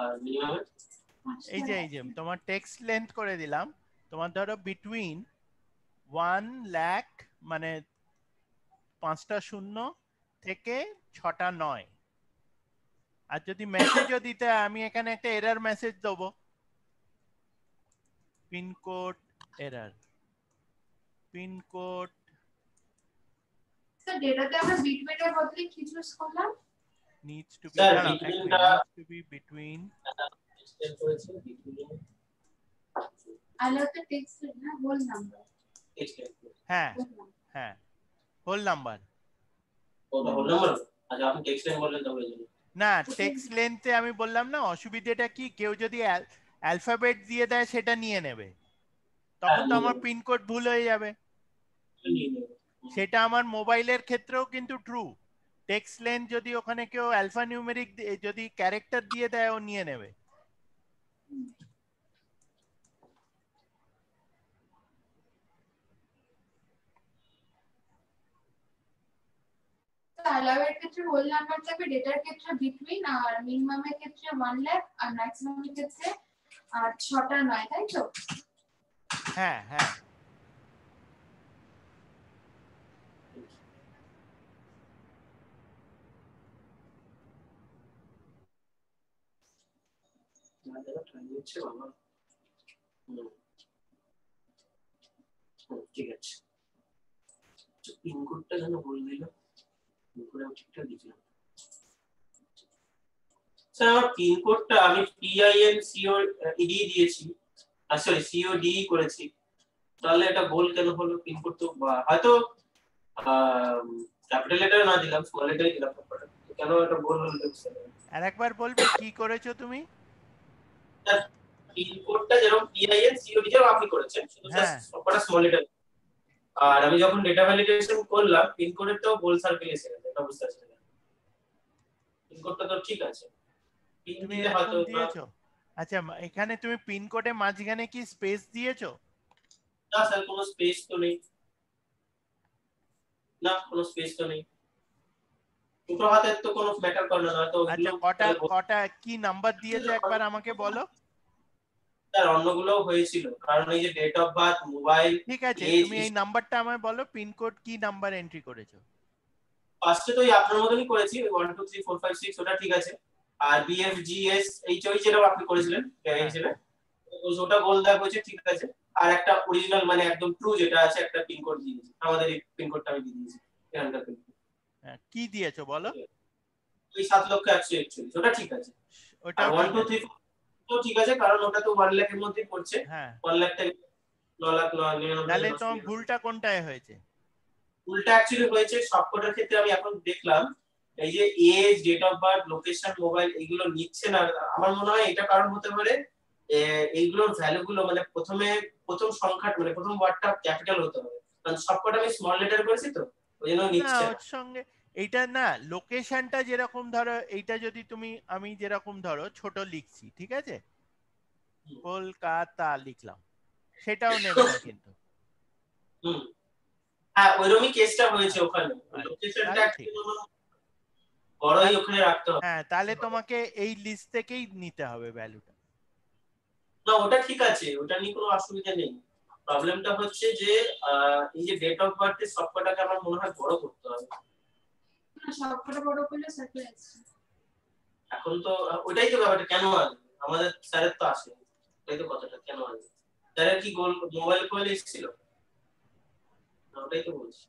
আর মিনিমামে এই যে তোমার টেক্সট লেন্থ করে দিলাম, তোমার ধরো বিটুইন 1 লাখ মানে 5টা শূন্য থেকে 6টা 9। আর যদি মেসেজও দিতে আমি এখানে একটা এরর মেসেজ দেবো, পিনকোড এরর, পিনকোড। স্যার ডেটাতে আমরা বিটুইনের বদলে কি চুজ করলাম? needs to be sir no, বিটুইনটা needs to be between extend করেছে বিটুইন আলাদা টেক্সট না হোল নাম্বার। এক্সটেন্ড হ্যাঁ হ্যাঁ হোল নাম্বার। ওটা হোল নাম্বার। আচ্ছা আপনি টেক্সট লাইন বললেন তো বুঝলেন না টেক্সট লেন্থে আমি বললাম না, অসুবিধাটা কি কেউ যদি অ্যালফাবেট দিয়ে দেয় সেটা নিয়ে নেবে, তখন তো আমার পিনকোড ভুল হয়ে যাবে। সেটা আমার মোবাইলের ক্ষেত্রেও কিন্তু ট্রু। টেক্সট লেন্থ যদি ওখানে কেউ অ্যালফা নিউমেরিক যদি ক্যারেক্টার দিয়ে দেয় ও নিয়ে নেবে। অ্যালাউয়ের ক্ষেত্রে হোল নাম্বার থাকবে, ডেটার ক্ষেত্রে বিটুইন, আর মিনিমামের ক্ষেত্রে 1 লাখ, আর ম্যাক্সিমামের ক্ষেত্রে 6টা 9, তাই তো? হ্যাঁ হ্যাঁ ঠিক আছে। পিনকোডটা যেন বলে দিল, পিনকোড আমি ঠিকঠাক দিয়েছিলাম। স্যার আমার পিনকোডটা আমি PINCOD দিয়েছি, সরি COD করেছি, তাহলে এটা গোল কেন হলো? পিনকোড তো হয়তো ক্যাপিটাল লেটার না দিলাম, স্মল লেটারে দিলাম, কেন এটা গোল হলো? আরেকবার বলবে কি করেছো তুমি? পিনকোডটা যেরকম PINCOD যেরকম আপনি করেছেন, শুধু সবকটা স্মল লেটার। আর আমি যখন ডেটা ভ্যালিডেশন করলাম পিনকোডের তো গোল সার্কেল এসে গেছে, এটা বুঝতে পারছেন? পিনকোডটা তো ঠিক আছে, পিন তুমি দিলে হয়তো দিয়েছো। আচ্ছা এখানে তুমি পিনকোডে মাঝখানে কি স্পেস দিয়েছো? না স্যার কোনো স্পেস তো নেই, না কোনো স্পেস তো নেই। দুটো হাতের তো কোনো ম্যাটার করে না তো। আচ্ছা কটা কি নাম্বার দিয়েছো একবার আমাকে বলো। স্যার অন্যগুলো হয়েছিল, কারণ এই যে ডেট অফ বার্থ, মোবাইল, ঠিক আছে তুমি এই নাম্বারটা আমায় বলো, পিনকোড কি নাম্বার এন্ট্রি করেছো? ফার্স্টে তো আপনার মতনই করেছি 1 2 3 4 5 6, ওটা ঠিক আছে। আর BFGS এইচ যেটা আপনি করেছিলেন হিসেবে ওটা গোল দাগ হয়েছে, ঠিক আছে। আর একটা অরিজিনাল মানে একদম ট্রু যেটা আছে একটা পিনকোড দিয়েছি, আমাদের এই পিনকোডটা আমি দিয়ে দিয়েছি এখানকার পিনকোড। কি দিয়েছো বলো? ওই 7,141, ওটা ঠিক আছে। ওটা 1 2 3 তো ঠিক আছে, কারণ ওটা তো 1 লাখের মধ্যেই পড়ছে। 1 লাখ থেকে 9 লাখ 99। তাহলে তোমার ভুলটা কোনটায় হয়েছে? ভুলটা অ্যাকচুয়ালি হয়েছে সবকটার ক্ষেত্রে, আমি এখন দেখলাম এই যে age, date of birth, location, mobile এগুলো নিচ্ছে না। আমার মনে হয় এটা কারণ হতে পারে এইগুলোর ভ্যালু গুলো মানে প্রথম সংখ্যা মানে প্রথম ওয়ার্ডটা ক্যাপিটাল হতে হবে, কারণ সবকটা আমি স্মল লেটার করেছি তো ওই জন্য নিচ্ছে না। ওর সঙ্গে এইটা না, লোকেশনটা যেরকম ধরো এইটা যদি তুমি আমি যেরকম ধরো ছোট লিখছি, ঠিক আছে, কলকাতা লিখলাম, সেটাও নেবে না কিন্তু। হ্যাঁ ওইরকমই কেসটা হয়েছে ওখানে, লোকেশনটা বড়ই ওখানে রাখতে হবে। হ্যাঁ তাহলে তোমাকে এই লিস্ট থেকেই নিতে হবে ভ্যালুটা। না ওটা ঠিক আছে, ওটা নিয়ে কোনো অসুবিধা নেই। প্রবলেমটা হচ্ছে যে এই যে ডেট অফ বার্থ এর সবকটাকে আমার মনে হয় বড় করতে হবে। না সবকটা বড় করলে সার্কেল আসছে। এখন তো ওইটাই তো ব্যাপারটা, কেন আসবে? আমাদের স্যারের তো আসে, ওটাই তো কথাটা, কেন আসবে? স্যারের কি গোল মোবাইল কোয়েল এসেছিল? না ওটাই তো বলছি।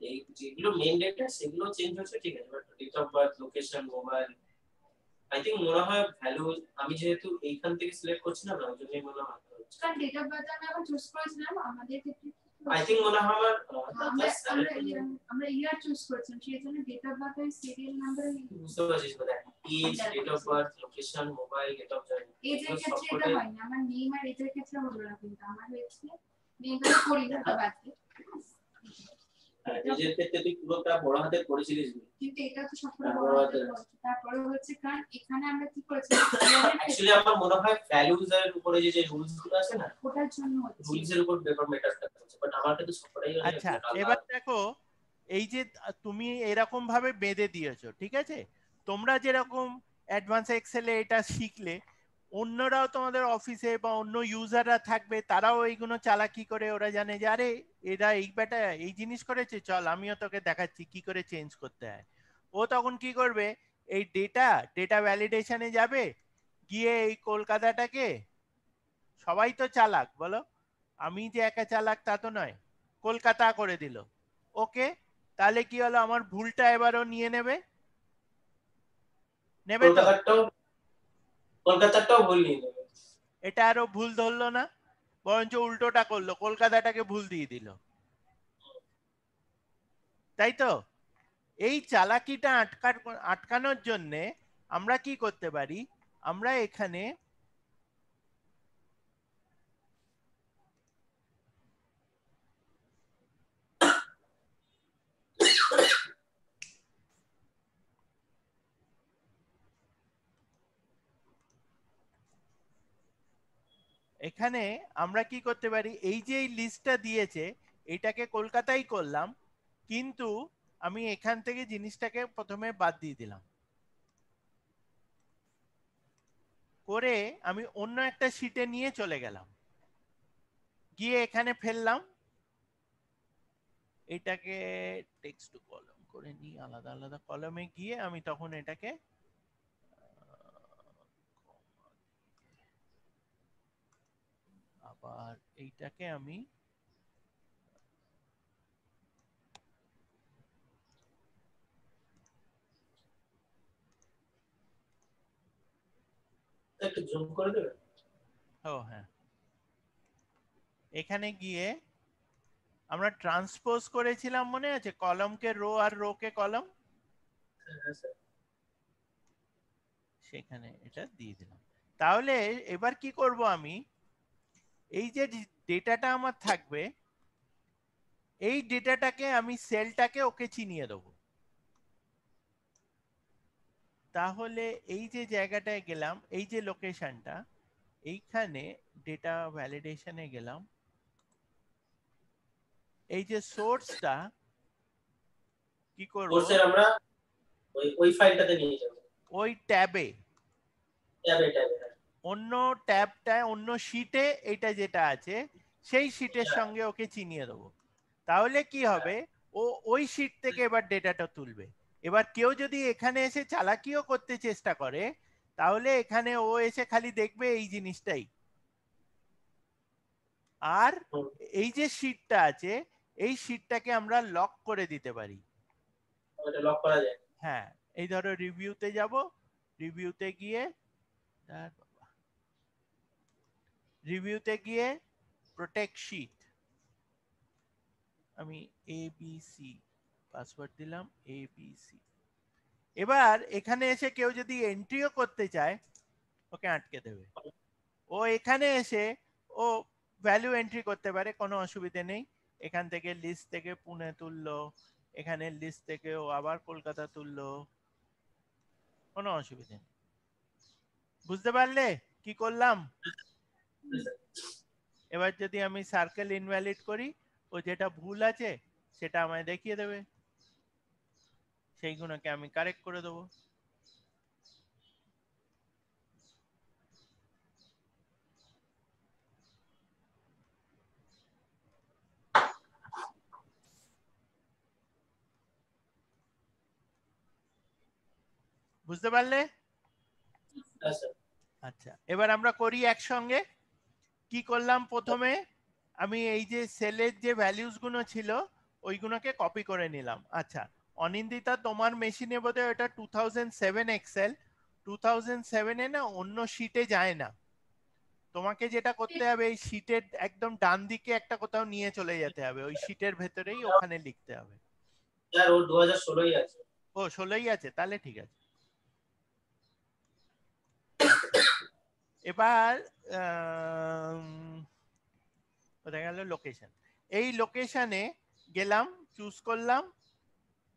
এই যেগুলো মেইন ডেটা সেগুলো চেঞ্জ হচ্ছে, ঠিক আছে, but date of birth, location, mobile I think মনে হয় ভ্যালু আমি যেহেতু এইখান থেকে সিলেক্ট করছি না, ওই জন্যই মনে হয় কারণ ডেট অফ বার্থ আমি আবার চুজ করেছিলাম আমাদের ক্ষেত্রে। আই থিংক মনে হয় আমার আমরা ইয়ার চুজ করেছিলাম, সেই জন্য ডেট অফ বার্থ আর সিরিয়াল নাম্বার বুঝতে পারছিস না? Age, date of birth, location, mobile, date of join, এজের ক্ষেত্রে এটা হয় না। আমার নেম আর এজের ক্ষেত্রে হলো না, কিন্তু আমার হয়েছে নেমটা করি না বাদে। এজের ক্ষেত্রে তুই পুরোটা বড় হাতে করেছিলিস, কিন্তু এটা তো সবটা বড় হাতে করেছি। তারপরে হচ্ছে কারণ এখানে আমরা কি করেছি, অ্যাকচুয়ালি আমার মনে হয় ভ্যালুজ এর উপরে যে রুলস গুলো আছে না, ওটার জন্য হচ্ছে রুলস এর উপর পেপার ম্যাটারটা হচ্ছে, বাট আমার কাছে সবটাই। আচ্ছা এবার দেখো এই যে তুমি এরকম ভাবে বেঁধে দিয়েছো, ঠিক আছে? তোমরা যেরকম অ্যাডভান্স এক্সেলে এটা শিখলে, অন্যরাও তোমাদের অফিসে বা অন্য ইউজাররা থাকবে, তারাও এইগুলো চালাকি করে ওরা জানে যে আরে এরা এই ব্যাটা এই জিনিস করেছে, চল আমিও তোকে দেখাচ্ছি কি করে চেঞ্জ করতে হয়। ও তখন কি করবে, এই ডেটা ভ্যালিডেশনে যাবে, গিয়ে এই কলকাতাটাকে, সবাই তো চালাক বলো, আমি যে একা চালাক তা তো নয়, কলকাতা করে দিল। ওকে, তাহলে কি হলো, আমার ভুলটা এবারও নিয়ে নেবে, নেবে তো? কলকাতাটাও ভুল নিয়ে নেবে। এটা আরো ভুল ধরলো না, বরঞ্চ উল্টোটা করলো, কলকাতাটাকে ভুল দিয়ে দিল, তাই তো? এই চালাকিটা আটকানোর জন্য আমরা কি করতে পারি, আমরা এখানে এখানে আমরা কি করতে পারি, এই যে এই লিস্টটা দিয়েছে এটাকে কলকাতাই করলাম, কিন্তু আমি এখান থেকে জিনিসটাকে প্রথমে বাদ দিয়ে দিলাম, করে আমি অন্য একটা শিটে নিয়ে চলে গেলাম, গিয়ে এখানে ফেললাম, এটাকে টেক্সট টু কলাম করে নিই, আলাদা আলাদা কলামে গিয়ে আমি তখন এটাকে আবার এইটাকে আমি একটু জুম করে দেবে। ও হ্যাঁ, এখানে গিয়ে আমরা ট্রান্সপোজ করেছিলাম, মনে আছে, কলমকে রো আর রো কে কলম, হ্যাঁ স্যার। সেখানে এটা দিয়ে দিলাম। তাহলে এবার কি করব, আমি এই যে ডেটাটা আমার থাকবে, এই ডেটাটাকে আমি সেলটাকে ওকে চিনিয়ে দেবো। তাহলে এই যে জায়গাটায় গেলাম, এই যে লোকেশনটা, এইখানে ডেটা ভ্যালিডেশনে গেলাম, এই যে সোর্সটা কি করব, কোর্সের আমরা ওই ফাইলটাতে নিয়ে যাব, ওই ট্যাবে, ট্যাবে ট্যাবে। অন্য ট্যাবটায় অন্য শিটে এটা যেটা আছে সেই শিটের হ্যাঁ। সঙ্গে ওকে চিনিয়ে দেবো। তাহলে কি হবে, ও ওই শিট থেকে এবার ডেটাটা তুলবে। এবার কেউ যদি এখানে এসে চালাকিও করতে চেষ্টা করে, তাহলে এখানে ও এসে খালি দেখবে এই জিনিসটাই, আর এই যে শিটটা আছে এই শিটটাকে আমরা লক করে দিতে পারি। ওটা লক করা যায়। হ্যাঁ, এই ধরো রিভিউতে যাব, রিভিউতে গিয়ে প্রোটেক্ট শিট, আমি এবিসি পাসওয়ার্ড দিলাম, এবিসি। এবার এখানে এসে কেউ যদি এন্ট্রিও করতে চায়, ওকে আটকে দেবে। ও এখানে এসে ও ভ্যালু এন্ট্রি করতে পারে, কোনো অসুবিধে নেই। এখান থেকে লিস্ট থেকে পুনে তুললো, এখানে লিস্ট থেকে ও আবার কলকাতা তুললো, কোনো অসুবিধে নেই। বুঝতে পারলে কি করলাম? এবার যদি আমি সার্কেল ইনভ্যালিড করি, ও যেটা ভুল আছে সেটা আমায় দেখিয়ে দেবে, সেইগুলোকে আমি কারেক্ট করে দেবো। বুঝতে পারলে? আচ্ছা, এবার আমরা করি একসঙ্গে। কি করলাম, প্রথমে আমি এই যে সেলের যে ভ্যালুস গুলো ছিল ওইগুলোকে কপি করে নিলাম। আচ্ছা অনিন্দিতা, তোমার মেশিনে বোধহয় এটা 2007 এক্সেল, 2007 না অন্য শিটে যায় না। তোমাকে যেটা করতে হবে, এই শিটের একদম ডান দিকে একটা কোথাও নিয়ে চলে যেতে হবে, ওই শিটের ভেতরেই ওখানে লিখতে হবে। স্যার ও 2016ই আছে। ও 16ই আছে, তাহলে ঠিক আছে। এবার কোথায় গেল, লোকেশন। এই লোকেশনে গেলাম, চুজ করলাম,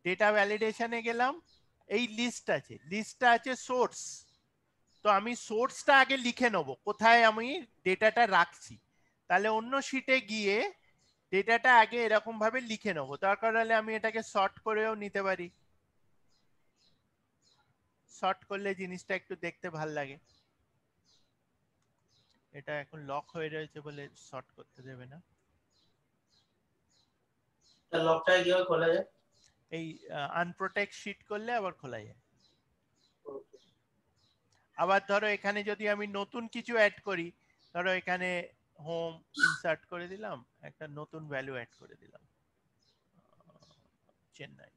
ডেটা ভ্যালিডেশনে গেলাম, এই লিস্ট আছে, লিস্টটা আছে সোর্স, তো আমি সোর্সটা আগে লিখে নেব কোথায় আমি ডেটাটা রাখছি। তাহলে অন্য শিটে গিয়ে ডেটাটা আগে এরকম ভাবে লিখে নেবো, দরকার হলে আমি এটাকে শর্ট করেও নিতে পারি, শর্ট করলে জিনিসটা একটু দেখতে ভাল লাগে। এটা এখন লক হয়ে রয়েছে বলে শর্ট করতে দেবে না। তার লকটা কিভাবে খোলা যায়? এই আনপ্রোটেক্ট শিট করলে আবার খোলা যায়। আবার ধরো এখানে যদি আমি নতুন কিছু অ্যাড করি, ধরো এখানে হোম ইনসার্ট করে দিলাম, একটা নতুন ভ্যালু অ্যাড করে দিলাম চেন্নাই।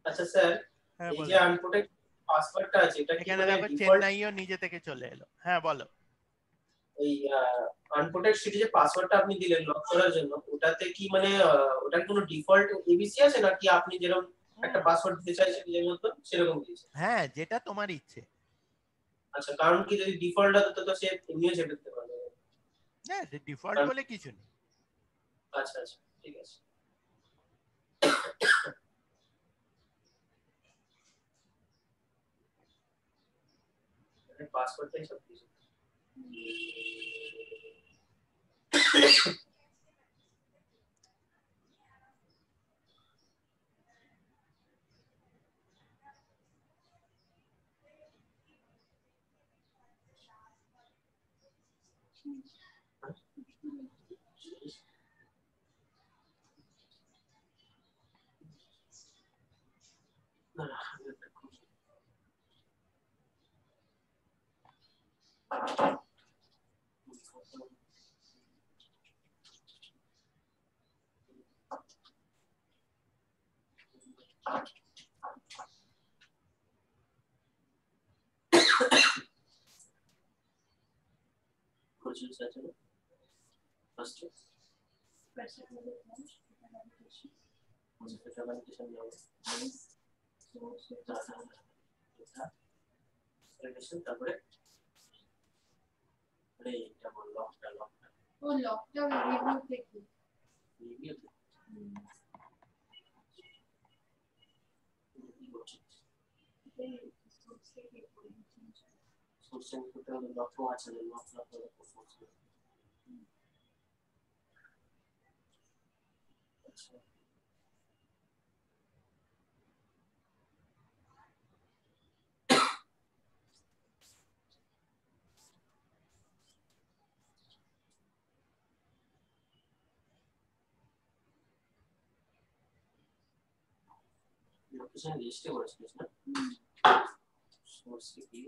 আচ্ছা স্যার, হ্যাঁ এই যে বলো। আনপ্রোটেক্ট পাসওয়ার্ডটা আছে এটা কি এখানে মানে দেখো ডিফল্ট? চেন্নাইও নিজে থেকে চলে এলো। হ্যাঁ বলো। ওই আনপ্রোটেক্ট সিটি যে পাসওয়ার্ডটা আপনি দিলেন লক করার জন্য, ওটাতে কি মানে ওটার কোনো ডিফল্ট এবিসি আছে নাকি আপনি যেরকম একটা হুম, পাসওয়ার্ড দিতে চাইছেন নিজের মতো সেরকম দিয়েছেন? হ্যাঁ যেটা তোমার ইচ্ছে। আচ্ছা, কারণ কি যদি ডিফল্ট হতো তো সে এমনিও সেট করতে পারবে। হ্যাঁ ডিফল্ট কারণ- বলে কিছু নেই। আচ্ছা আচ্ছা, ঠিক আছে। পাসওয়ার্ডটাই সব কিছু। Questions আছে না? First এটা ভ্যালিডেশন নেব। তারপরে এটা বল লকটা ও লকটা রিভিউ থেকে রিভিউ সোর্সিং করতে হবে, লকও আছে, লক সোর্সিং। আচ্ছা, লোকেশন লিস্টে করেছিস না? সোর্স কি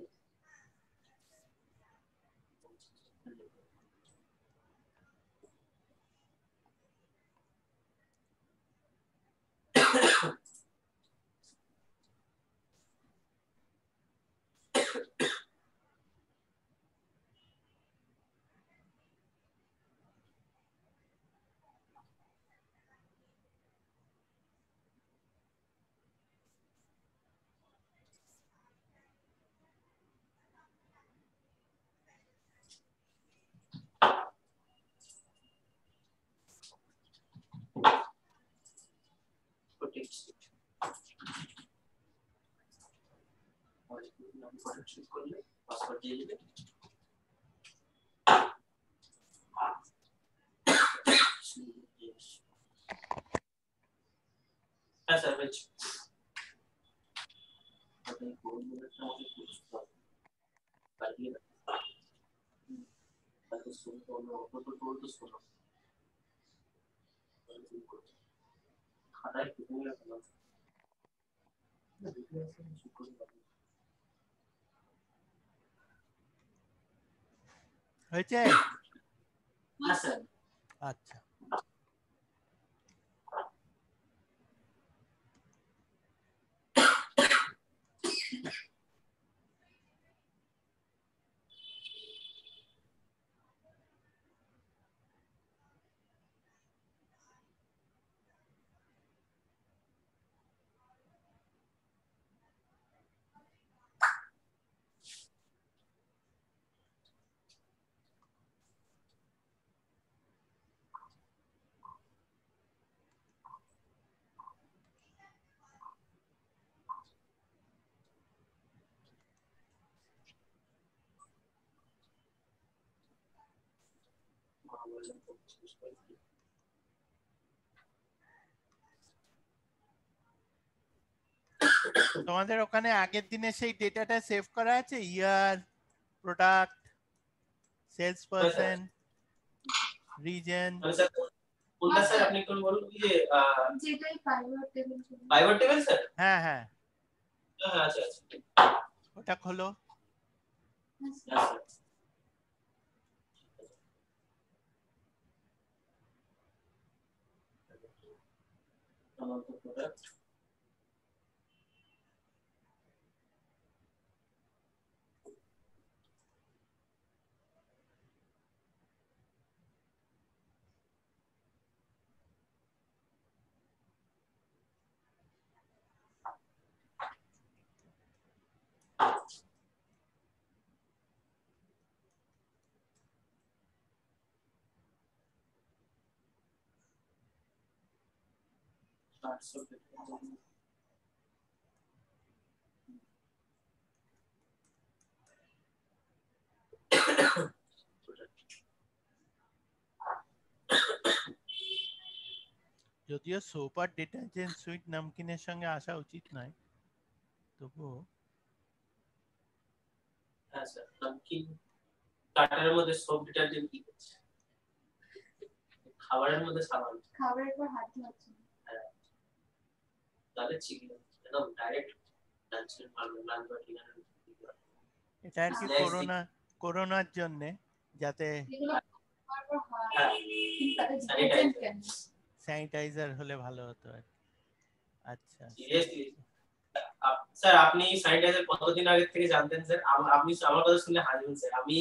টেক্সট আর নাম করে শুট করলে পাসওয়ার্ড দিয়ে দিবে। হ্যাঁ স্যার, বেশ আপনি কোন মডেলটা আমাকে বুঝতে হবে পারলে তাকে শুনতে হবে, অত তো শোনো খাতায় কিনে রাখলাম হয়েছে? হ্যাঁ স্যার। আচ্ছা তোমাদের ওখানে আগের দিনে সেই ডেটাটা সেভ করা আছে, ইয়ার, প্রোডাক্ট, সেলস পারসন, রিজন? কোনটা স্যার আপনি কোন বলুন কি যে যেটাই pivot table. Pivot table sir? হ্যাঁ হ্যাঁ হ্যাঁ আচ্ছা আচ্ছা ওটা খোলো। যদিও সোপার ডিটারজেন্ট সুইট নামকিনের সঙ্গে আসা উচিত নয়, তবুও হ্যাঁ স্যার নামকিন স্টার্টারের মধ্যে সোপ ডিটারজেন্ট কি করছে? খাবারের মধ্যে সাবান, খাবারের পর হাত ধোয়াচ্ছে। তাহলে চিকেন একদম ডাইরেক্ট লাঞ্চের লাঞ্চ বা ডিনারের। এটা আর কি করোনার জন্য যাতে স্যানিটাইজার হলে ভালো হতো আর। আচ্ছা সিরিয়াসলি স্যার আপনি স্যানিটাইজার কতদিন আগে থেকে জানতেন স্যার? আপনি আমার কথা শুনে হাসবেন স্যার। আমি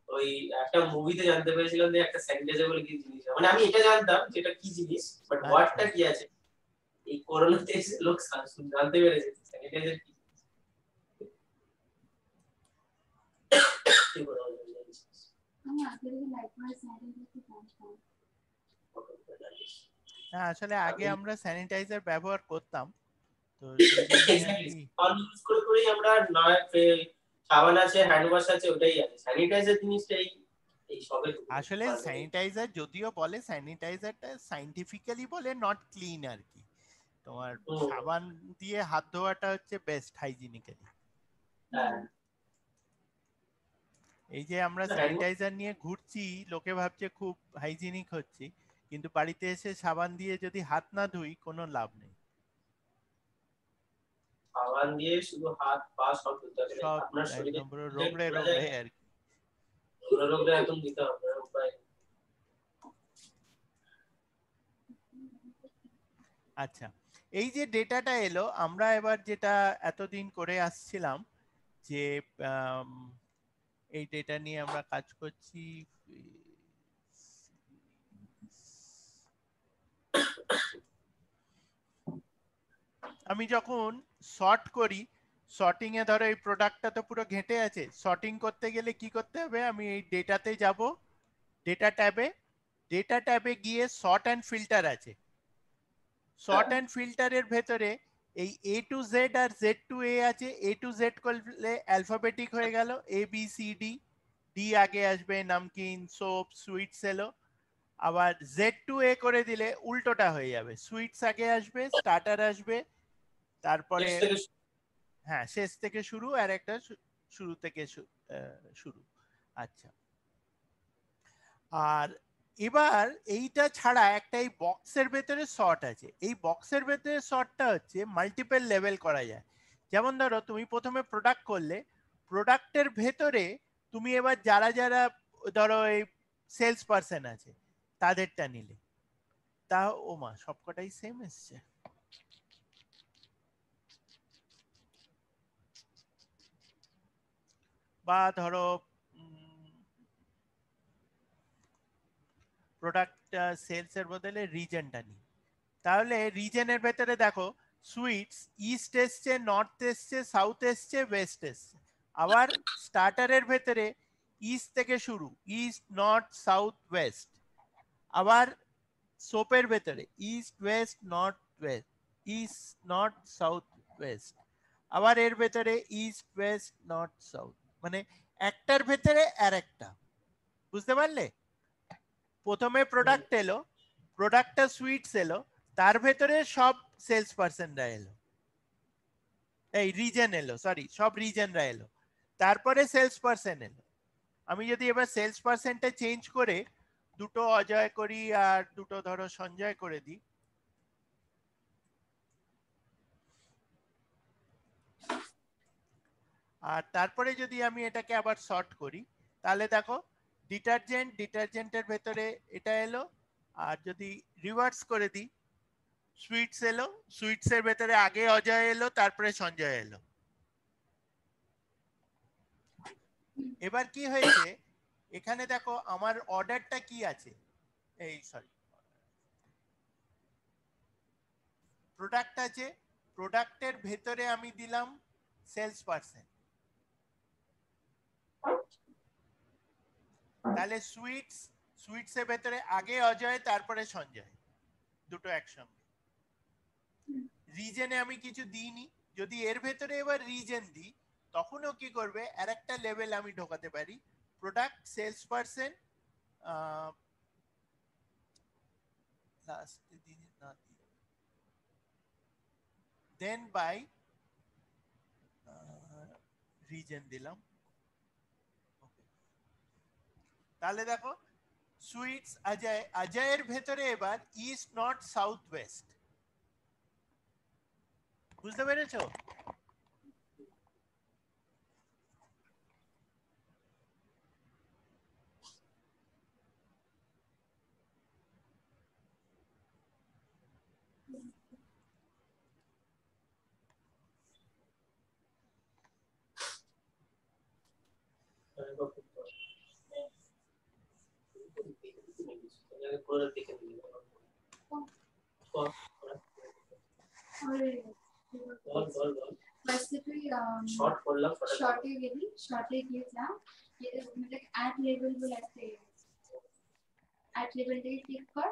ওই একটা মুভিতে জানতে পেরেছিলাম যে একটা স্যানিটাইজার বলে কি জিনিস, মানে আমি এটা জানতাম যে এটা কি জিনিস, বাট ওয়ার্ডটা কি আছে এই করোনাতে এসে লোক জানতে পেরেছে স্যানিটাইজার কি। হ্যাঁ আসলে আগে আমরা স্যানিটাইজার ব্যবহার করতাম, তো ইউজ করে করেই আমরা নয় সাবান আছে, হ্যান্ড ওয়াশ আছে, ওটাই আছে। স্যানিটাইজার জিনিসটাই এই সবে আসলে স্যানিটাইজার যদিও বলে, স্যানিটাইজারটা সায়েন্টিফিক্যালি বলে নট ক্লিন আর কি। তোমার সাবান দিয়ে হাত ধোয়াটা হচ্ছে বেস্ট হাইজিনিক্যালি। এই যে আমরা স্যানিটাইজার নিয়ে ঘুরছি, লোকে ভাবছে খুব হাইজিনিক হচ্ছে, কিন্তু বাড়িতে এসে সাবান দিয়ে যদি হাত না ধুই কোনো লাভ নেই। সাবান দিয়ে শুধু হাত পা সব ধুতে হবে, আপনার শরীরে একদম পুরো রোগড়ে আর কি। রোগড়ে একদম দিতে হবে উপায়। আচ্ছা এই যে ডেটাটা এলো, আমরা এবার যেটা এতদিন করে আসছিলাম যে এই ডেটা নিয়ে আমরা কাজ করছি। আমি যখন সর্ট করি, সর্টিং এ ধরো এই প্রোডাক্টটা তো পুরো ঘেঁটে আছে, সর্টিং করতে গেলে কি করতে হবে, আমি এই ডেটাতে যাব, ডেটা ট্যাবে গিয়ে সর্ট অ্যান্ড ফিল্টার আছে, সর্ট অ্যান্ড ফিল্টারের ভেতরে এই এ to Z R Z two এ আছে। এ টু জেড করলে অ্যালফাবেটিক হয়ে গেল, A B C D, D আগে আসবে, নামকিন, সোপ, সুইটস এলো। আবার জেড টু এ করে দিলে উল্টোটা হয়ে যাবে, সুইটস আগে আসবে, স্টার্টার আসবে, তারপরে হ্যাঁ শেষ থেকে শুরু, আর একটা শুরু থেকে শুরু। আচ্ছা আর এবার এইটা ছাড়া একটা এই বক্সের ভেতরে শর্ট আছে। এই বক্সের ভেতরে শর্টটা হচ্ছে মাল্টিপল লেভেল করা যায়। যেমন ধরো তুমি প্রথমে প্রোডাক্ট করলে, প্রোডাক্টের ভেতরে তুমি এবার যারা যারা ধরো এই সেলস পারসন আছে তাদেরটা নিলে, তা ও মা সবকটাই সেম এসছে। বা ধরো প্রোডাক্ট সেলস এর বদলে রিজনটা নিই, তাহলে রিজনের ভেতরে দেখো সুইটস ইস্ট এসছে, নর্থ এসছে, সাউথ এসছে, ওয়েস্ট এসছে। আবার স্টার্টারের ভেতরে ইস্ট থেকে শুরু, ইস্ট, নর্থ, সাউথ, ওয়েস্ট। আবার সোপের ভেতরে east, West, north, West, east, north, south, West. আবার এর ভেতরে ইস্ট, ওয়েস্ট, নর্থ, সাউথ, মানে একটার ভেতরে আর একটা। বুঝতে পারলে? প্রথমে প্রোডাক্ট এলো, প্রোডাক্টটা সুইটস এলো, তার ভেতরে সব সেলস পার্সনরা এলো, এই রিজন এলো, সরি সব রিজনরা এলো, তারপরে সেলস পার্সন এলো। আমি যদি এবার সেলস পার্সনটা চেঞ্জ করে দুটো অজয় করি আর দুটো ধরো সঞ্জয় করে দিই, আর তারপরে যদি আমি এটাকে আবার সর্ট করি, তাহলে দেখো ডিটারজেন্টের ভেতরে এটা এলো, আর যদি রিভার্স করে দিই সুইটস এলো, সুইটসের ভেতরে আগে অজয় এলো তারপরে সঞ্জয় এলো। এবার কি হয়েছে এখানে দেখো আমার অর্ডারটা কি আছে, এই সরি প্রোডাক্ট আছে, প্রোডাক্টের ভেতরে আমি দিলাম সেলস পার্সন, তাহলে সুইটসের ভেতরে আগে অজয় তারপরে সঞ্জয়, দুটো একসঙ্গে। রিজনে আমি কিছু দিইনি, যদি এর ভেতরে এবার রিজন দিই তখনও কি করবে, আর একটা লেভেল আমি ঢোকাতে পারি, product sales person then by reason দিলাম। তাহলে দেখো সুইটস অজয়, অজয়ের ভেতরে এবার ইস্ট নর্থ সাউথ ওয়েস্ট, বুঝতে পেরেছো? শর্টে গেলি, শর্টে গিয়েছিলাম, অ্যাড লেভেল বলে একটা অ্যাড লেভেলটাকে ক্লিক কর,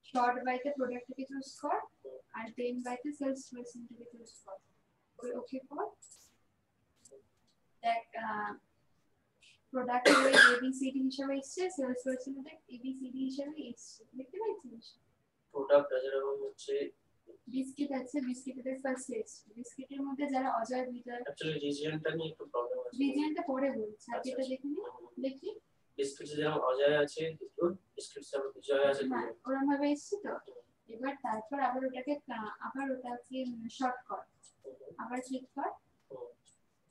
শর্ট বাইতে প্রোডাক্টটাকে চুজ কর, আর দেন বাইতে সেলস পার্সনটাকে চুজ কর, ওকে কর। দেখ প্রোডাক্টের ওই এবিসিডি হিসেবে এসছে, সেলস পার্সনটা এবিসিডি হিসেবে এসছে, দেখতে পাচ্ছিস? প্রোডাক্ট যেরকম হচ্ছে বিস্কিট আছে, বিস্কিটের ফার্স্ট এসছে, বিস্কিটের মধ্যে যারা অজয় বিজয়, অ্যাকচুয়ালি রিজিয়নটা নিয়ে একটু প্রবলেম আছে, রিজিয়নটা পরে বলছি, আর যেটা দেখে নি দেখি বিস্কিটে যেরকম অজয় আছে, বিস্কিটে যেরকম বিজয় আছে, হ্যাঁ ওরকম ভাবে এসছে তো। এবার তারপর আবার ওটাকে আবার ওটাকে শর্ট কর, আবার ক্লিক কর,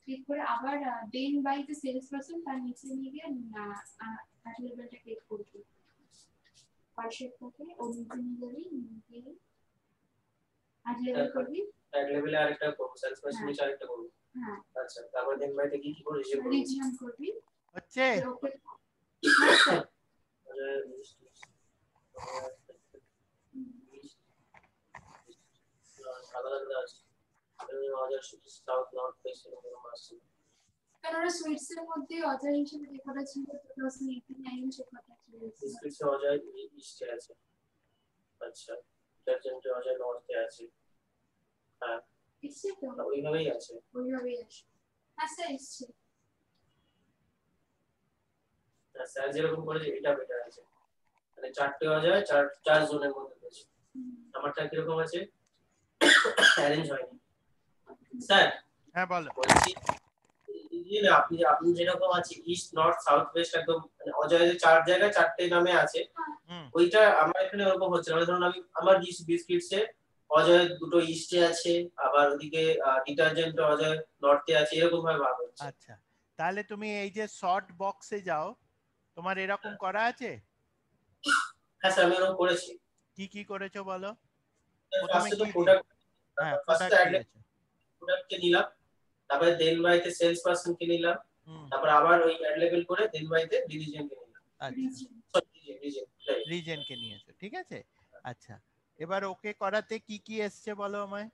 ক্লিক করে আবার দেন বাই দ্য সেলস পারসন, তার নিচে নিয়ে গিয়ে অ্যাড লেভেলটা ক্লিক করবি, পার্সেন্টটাকে ও নিচে নিয়ে যাবি, নিয়ে অ্যাড লেভেল করবি, অ্যাড লেভেলে আরেকটা করব, সেলস পারসন নিচে আরেকটা করব। হ্যাঁ আচ্ছা, তারপর দেন বাইতে কি কি করে রিজিয়ন করবি, হচ্ছে ওকে কারণ ওরা সুইটস এর মধ্যে অজয় হিসেবে রেকর্ড ছিল 2089 সে কথা ছিল, বিস্কিটে অজয় ইস্টে আছে। আচ্ছা, ডিটারজেন্টে অজয় নর্থে আছে। হ্যাঁ এসছে তো, ওইভাবেই আছে। ওইভাবেই আছে। আচ্ছা এসছে, স্যার যেরকম করেছে এটা বেটার আছে, মানে চারটে অজয় চার জনের মধ্যে রয়েছে। আমারটা কিরকম আছে, অ্যারেঞ্জ হয়নি স্যার। হ্যাঁ বলো। বলছি আপনি যেরকম আছে ইস্ট নর্থ সাউথ ওয়েস্ট, একদম মানে অজয় যে চার জায়গায় চারটে নামে আছে, ওইটা আমার এখানে ওরকম হচ্ছে না। ধরুন আমার বিস্কিটসে অজয় দুটো ইস্টে আছে, আবার ওদিকে ডিটারজেন্ট অজয় নর্থে আছে, এরকম ভাবে ভাগ হচ্ছে। আচ্ছা, তাহলে তুমি এই যে শর্ট বক্সে যাও, তোমার এরকম করা আছে? হ্যাঁ স্যার, আমি এরকম করেছি। কি কি করেছো বলো? ফার্স্টে তো প্রোডাক্ট, হ্যাঁ ফার্স্টে প্রোডাক্টকে নিলাম, তারপরে দেন বাইতে সেলস পারসন কে নিলাম, তারপর আবার ওই অ্যাড লেভেল করে দেন বাইতে ডিভিশন কে নিলাম। আচ্ছা, রিজন কে নিয়েছো, ঠিক আছে। আচ্ছা, এবার ওকে করাতে কি কি এসছে বলো আমায়।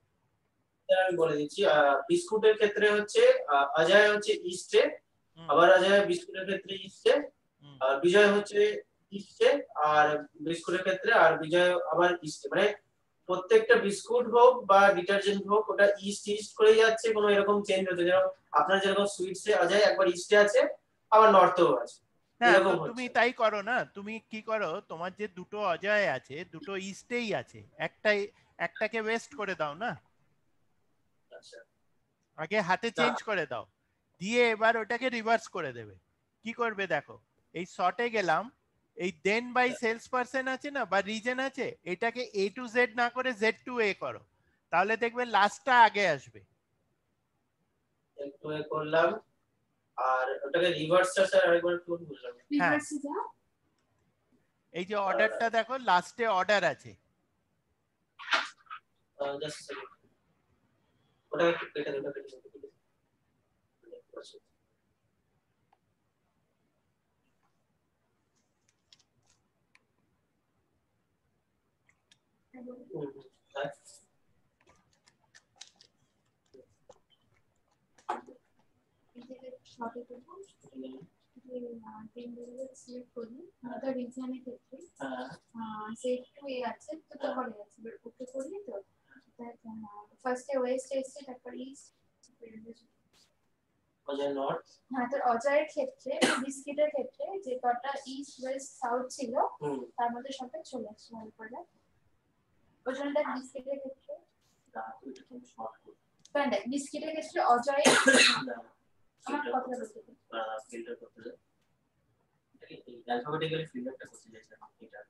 আমি বলে দিচ্ছি, বিস্কুটের ক্ষেত্রে হচ্ছে অজয় হচ্ছে ইস্টে, আবার অজয় বিস্কুটের ক্ষেত্রে ইস্টে, আর বিজয় হচ্ছে ইস্টে, আর বিস্কুটের ক্ষেত্রে আর বিজয় আবার ইস্টে, মানে প্রত্যেকটা বিস্কুট হোক বা ডিটারজেন্ট হোক ওটা ইস্ট ইস্ট করে যাচ্ছে, কোনো এরকম চেঞ্জ হচ্ছে। যেরকম আপনার যেরকম সুইটসে অজয় একবার ইস্টে আছে আবার নর্থেও আছে, না তো এরকম তুমি হচ্ছে। তাই করো না, তুমি কি করো, তোমার যে দুটো অজয় আছে, দুটো ইস্টেই আছে, একটাকে ওয়েস্ট করে দাও না, আচ্ছা আগে হাতে না চেঞ্জ করে দাও, দিয়ে এবার ওটাকে রিভার্স করে দেবে। কি করবে দেখো, এই শর্টে গেলাম, এই দেন বাই সেলস পার্সন আছে না বা রিজন আছে, এটাকে এ টু জেড না করে জেড টু এ করো, তাহলে দেখবে লাস্টটা আগে আসবে। একটু এ করলাম, আর ওটাকে রিভার্সটা স্যার আরেকবার একটু বুঝলাম না। হ্যাঁ, রিভার্সে যাও। এই যে অর্ডারটা দেখো, লাস্টে অর্ডার আছে, জাস্ট সেকেন্ড, ওটাকে একটু কেটে দেবো, কেটে দেবো, কেটে দেবো। হুম, হুম, হ্যাঁ। শর্টে করবো যে টেন লেভেল সিলেক্ট করি, আমাদের রিজনের ক্ষেত্রে সেট টু এ আছে, তো তারপরে আছে এবার ওকে করি। তো ফার্স্টে ওয়েস্ট এসছে, তারপর ইস্ট। অজয় নর্থ। হ্যাঁ, তো অজয়ের ক্ষেত্রে বিস্কিটের ক্ষেত্রে যে কটা ইস্ট ওয়েস্ট সাউথ ছিল তার মধ্যে সবটা চলে আসছে ভালো করে। ওই জন্য দেখ বিস্কিটের ক্ষেত্রে বিস্কিটের ক্ষেত্রে অজয় আমার কথা বলতে ফিল্টার করতে যায়, অ্যালফাবেটিক্যালি ফিল্টারটা করতে চাইছিলাম এটা।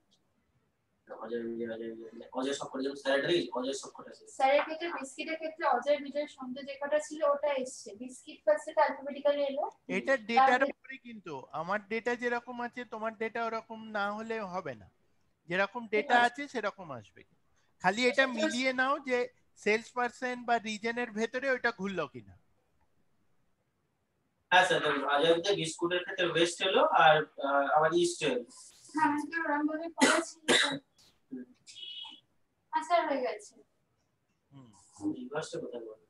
অজয় বিজয়, অজয় বিজয়, অজয় সবকটা, যেমন স্যারেটারি অজয় সবকটা আছে। স্যারের ক্ষেত্রে বিস্কিটের ক্ষেত্রে অজয় বিজয়ের সন্ধে যে কটা ছিল ওটা এসছে, বিস্কিট ফার্স্টে অ্যালফাবেটিক্যালি এলো। এটা ডেটার উপরে, কিন্তু আমার ডেটা যেরকম আছে তোমার ডেটা ওরকম না হলে হবে না, যেরকম ডেটা আছে সেরকম আসবে। খালি এটা মিলিয়ে নাও যে সেলস পার্সন বা রিজনের ভেতরে ওইটা ঘুরলো কিনা। হ্যাঁ স্যার, দেখুন অজয়তে বিস্কুটের ক্ষেত্রে ওয়েস্ট এলো আর আবার ইস্ট এলো। হ্যাঁ, তো রংগুলো পড়া ছিল। আচ্ছা, হয়ে গেছে। রিভার্সটা কোথায় বলবো?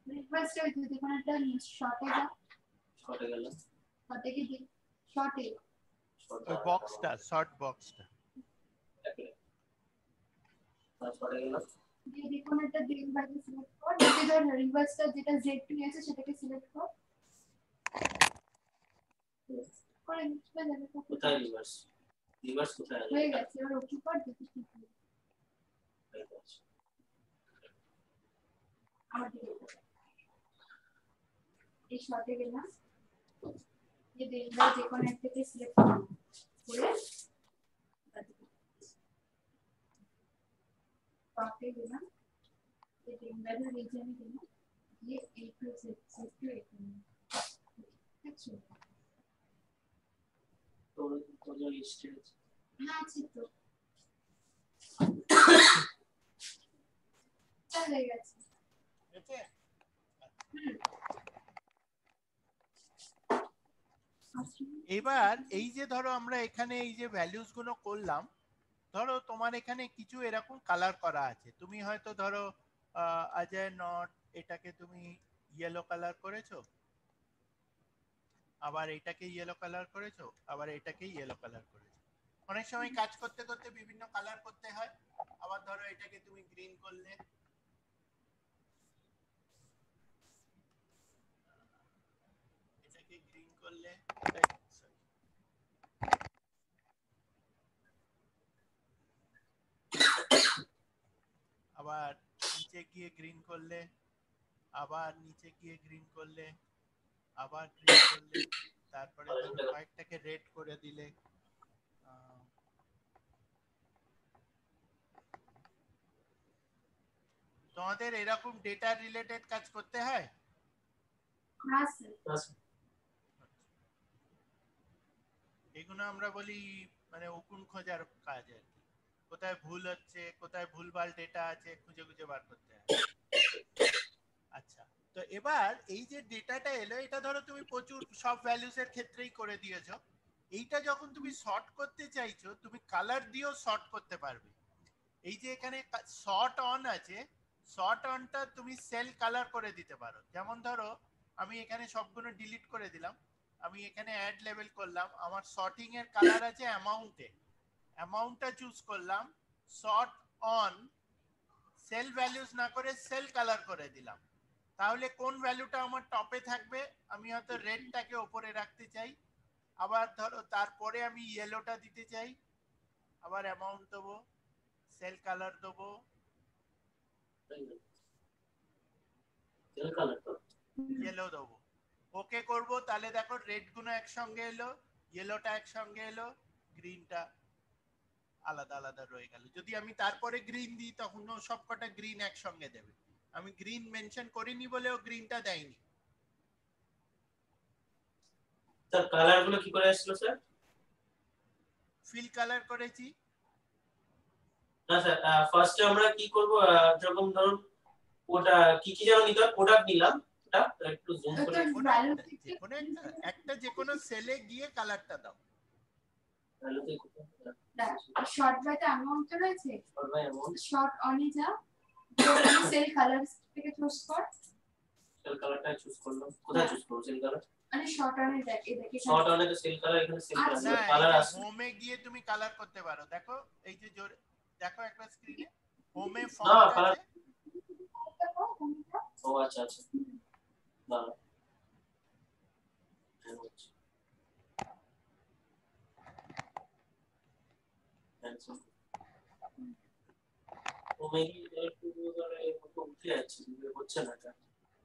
রিকোয়েস্টে ওই যদি কোনো একটা শর্টে যাও, শর্টে গেলাম, শর্টে কি শর্টে ওই বক্সটা, শর্ট বক্সটা, শর্টে গেলাম, যদি কোনো একটা দিন বাইরে সিলেক্ট কর, যদি ধর রিভার্সটা যেটা Z2 আছে সেটাকে সিলেক্ট কর, করে নিচে যাবে। কোথায় রিভার্স? রিভার্স কোথায় আছে? হয়ে গেছে, এবার ওকে কর, দেখি কি হয়। আমার দিকে এই শর্টে গেলাম, যে দিন বাইরে যে কোনো একটাকে সিলেক্ট করে টপে গেলাম, যে দিন বাইরে রিজনে গেলাম, ये एक से टू एक अच्छा তো তো ইস্ট আছে। हाँ अच्छी तो चल गया এবার এই যে ধরো আমরা এখানে এই যে ভ্যালুস গুলো করলাম, ধরো তোমার এখানে কিছু এরকম কালার করা আছে, তুমি হয়তো ধরো অজয় নট, এটাকে তুমি ইয়েলো কালার করেছো, আবার এটাকে ইয়েলো কালার করেছো, আবার এটাকে ইয়েলো কালার করেছো। অনেক সময় কাজ করতে করতে বিভিন্ন কালার করতে হয়। আবার ধরো এটাকে তুমি গ্রিন করলে, এটাকে গ্রিন করলে, আবার নিচে গিয়ে গ্রিন করলে, আবার নিচে গিয়ে গ্রিন করলে, আবার গ্রিন করলে, তারপরে ধরো কয়েকটাকে রেড করে দিলে। তোমাদের এরকম ডেটা রিলেটেড কাজ করতে হয়? हाँ सर এগুলো আমরা বলি মানে উকুন খোঁজার কাজ আর কি, কোথায় ভুল হচ্ছে, কোথায় ভুলভাল ডেটা আছে খুঁজে খুঁজে বার করতে হয়। আচ্ছা, তো এবার এই যে ডেটাটা এলো, এটা ধরো তুমি প্রচুর সব ভ্যালুস এর ক্ষেত্রেই করে দিয়েছো, এইটা যখন তুমি সর্ট করতে চাইছো তুমি কালার দিয়েও সর্ট করতে পারবে। এই যে এখানে সর্ট অন আছে, সর্ট অনটা তুমি সেল কালার করে দিতে পারো। যেমন ধরো আমি এখানে সবগুলো ডিলিট করে দিলাম, আমি এখানে অ্যাড লেভেল করলাম, আমার সর্টিং এর কালার আছে অ্যামাউন্টে, অ্যামাউন্টটা চুজ করলাম, সর্ট অন সেল ভ্যালুস না করে সেল কালার করে দিলাম। তাহলে কোন ভ্যালুটা আমার টপে থাকবে, আমি হয়তো রেডটাকে উপরে রাখতে চাই, আবার ধরো তারপরে আমি ইয়েলোটা দিতে চাই, আবার অ্যামাউন্ট দেবো, সেল কালার দেবো, সেল কালার তো ইয়েলো দেবো, ওকে করব। তাহলে দেখো রেড গুলো একসঙ্গে এলো, ইয়েলোটা একসঙ্গে এলো, গ্রিনটা আলাদা আলাদা রয়ে গেল। যদি আমি তারপরে গ্রিন দিই তখনও সবকটা গ্রিন একসঙ্গে দেবে। আমি গ্রিন মেনশন করিনি বলেও গ্রিনটা দেয়নি। স্যার কালার গুলো কি করে আসলো স্যার? ফিল কালার করেছি। না স্যার, ফার্স্টে আমরা কি করব, যেরকম ধরুন ওটা কি কি যেন নিতে হয়, প্রোডাক্ট নিলাম, ওটা একটু জুম করে যেকোনো একটা যেকোনো সেলে গিয়ে কালারটা দাও। ভ্যালুতে শর্ট বাইতে অ্যামাউন্ট রয়েছে, শর্ট বাই অ্যামাউন্ট, শর্ট অনে যা, সেল কালার থেকে চুজ কর। সেল কালারটা চুজ করলাম, কোথায় চুজ করব সেল কালার? মানে শর্ট অনে দেখ, এই দেখে শর্ট অনে তো সেল কালার, এখানে সেল আচ্ছা। না, কালার এই যে আসছে। হোমে গিয়ে তুমি কালার করতে পারো। দেখো এই যে জোরে দেখো একটা স্ক্রিনে হোমে না ফন্ট কালার, আছে। ও আচ্ছা আচ্ছা, দাঁড়াও হোমে গিয়ে একটু ধরে উঠে যাচ্ছে, হচ্ছে না এটা।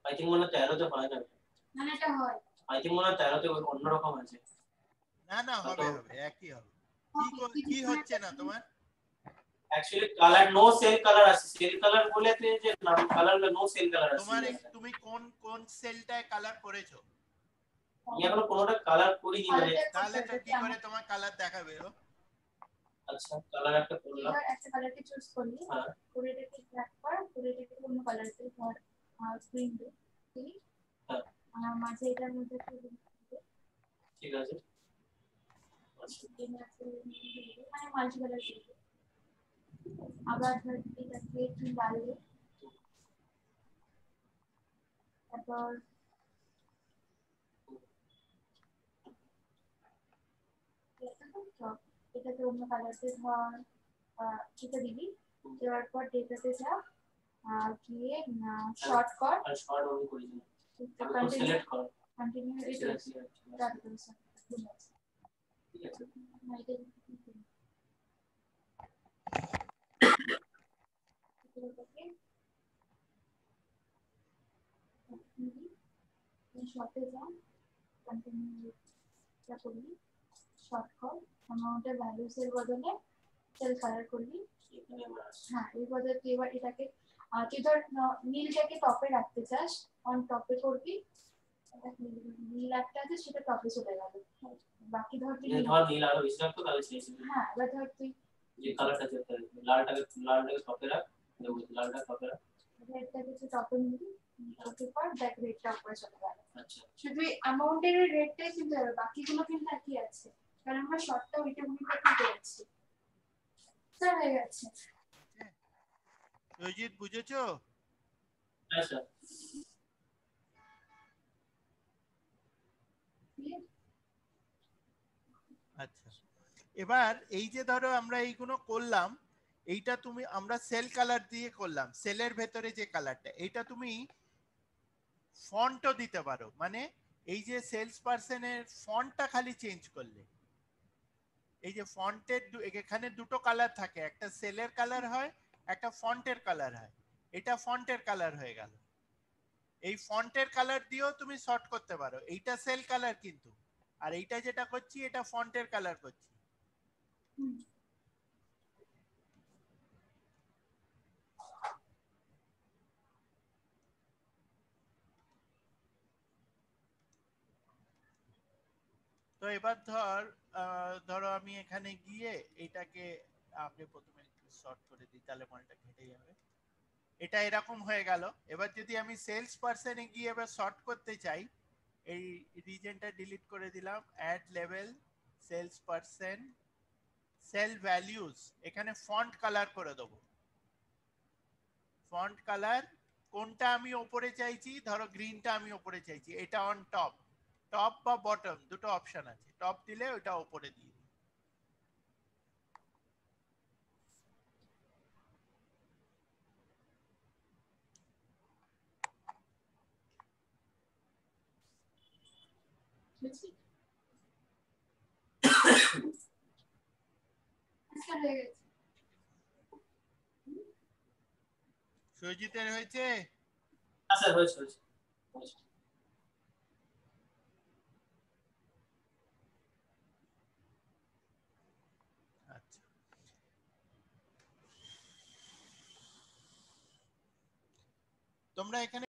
আই থিঙ্ক মনে হয় 13 তে হয় না, মানে এটা হয়। আই থিঙ্ক মনে হয় 13 তে অন্যরকম আছে। না না, হবে হবে, একই হবে। কি হচ্ছে না তোমার? Actually colour no cell colour আছে, সেল কালার বলেতে যে নাম কালার নো সেল কালার আছে। তোমার তুমি কোন কোন সেলটায় কালার করেছো? আমি এখনো কোনোটা কালার করিনি মানে। তাহলে তো কি করে তোমার কালার দেখাবে ও? আচ্ছা কালার একটা করলাম, এবার একটা কালারকে চুজ করলি, হ্যাঁ করে এটাকে ড্র্যাগ কর, করে এটাকে অন্য কালার দে, ধর স্ক্রিন দে, ঠিক হ্যাঁ মাঝে এটার মধ্যে একটু দে, ঠিক আছে। আচ্ছা মানে মাল্টি কালার দে। আবার ধর এটাকে একটু লাল দে, তারপর এটাকে অন্য কালার দে, ধর এটা দিবি। দেওয়ার পর ডেটাতে যা, গিয়ে শর্ট কর, আর শর্ট অন করি না, আমি সিলেক্ট কর কন্টিনিউ এটা ঠিক আছে। শর্টে যা, কন্টিনিউ এটা করবি, শর্ট কর, অ্যামাউন্টের ভ্যালুস এর বদলে সেল কালার করবি। এখানে আমরা আসছি। হ্যাঁ এর বদলে তুই এবার এটাকে তুই ধর নীলটাকে টপে রাখতে চাস, অন টপে করবি, নীল একটা আছে সেটা টপে চলে গেল। বাকি ধর তুই ধর নীল আরো বেশি রাখতো তাহলে সেই হ্যাঁ এবার ধর তুই যে কালারটা যেতে লালটাকে টপে রাখ, লালটা টপে রাখ, রেডটাকে তুই টপে নিবি, টপে পর দেখ রেডটা উপরে চলে গেল। আচ্ছা শুধু অ্যামাউন্টের রেটটাই কিন্তু হবে, বাকিগুলো কিন্তু একই আছে, কারণ আমরা শর্টটা ওইটা অনুপাতে করেছি। স্যার হয়ে গেছে। রোজিত বুঝেছো? হ্যাঁ স্যার। আচ্ছা, এবার এই যে ধরো আমরা এইগুলো করলাম, এইটা তুমি আমরা সেল কালার দিয়ে করলাম, সেলের ভেতরে যে কালারটা, এইটা তুমি ফন্টও দিতে পারো। মানে এই যে সেলস পার্সনের ফন্টটা খালি চেঞ্জ করলে, এই যে ফন্টের এখানে দুটো কালার থাকে, একটা সেলের কালার হয়, একটা ফন্টের কালার হয়। এটা ফন্টের কালার হয়ে গেল। এই ফন্টের কালার দিয়েও তুমি শর্ট করতে পারো। এইটা সেল কালার কিন্তু, আর এইটা যেটা করছি এটা ফন্টের কালার করছি। তো এবার ধরো আমি এখানে গিয়ে এটাকে আগে প্রথমে শর্ট করে দিই, তাহলে মনটা ঘেটে যাবে। এটা এরকম হয়ে গেল। এবার যদি আমি সেলস পার্সনে গিয়ে এবার শর্ট করতে চাই, এই রিজনটা ডিলিট করে দিলাম, add level, sales person, cell values, এখানে ফন্ট কালার করে দেবো। ফন্ট কালার কোনটা আমি ওপরে চাইছি, ধরো গ্রিনটা আমি ওপরে চাইছি, এটা অন টপ, টপ বা বটম দুটো অপশন আছে, টপ দিলে ওটা ওপরে দিয়ে দিই। আজকাল হয়ে গেছে। সুজিতের হয়েছে? স্যার হয়েছে হয়েছে। আচ্ছা, তোমরা এখানে